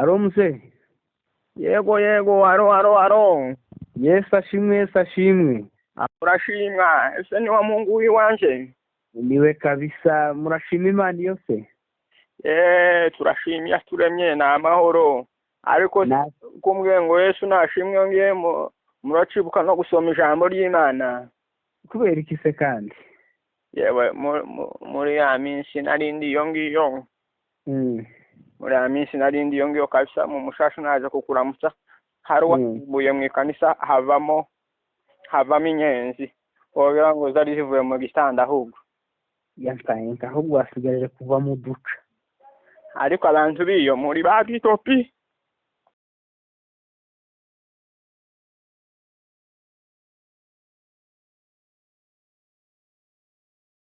Aro mzee. Yego, aro. Yesu ashimwe. Urashimwa, ese ni wa Mungu w'iwanje? Niwe kabisa, murashima Imana yose. Turashimye turemye na amahoro. Ariko kumbwe ngo Yesu nashimwe ngiye muracibuka no gusoma ijambo ry'Imana. Kubera iki se kandi? Yewe muri ya minsi narindi yongiyo. Muri ya minsi narindi yongiyo kabisa mu mushasha naje kukuramutsa. Haruwa buye mu kanisa havamo inyenzi. Ogira ngo zari zivuye mu gitanda ahubwo. Yantaye ahubwo wasigaje kuva mu duca. Ariko abantu biyo muri bagitopi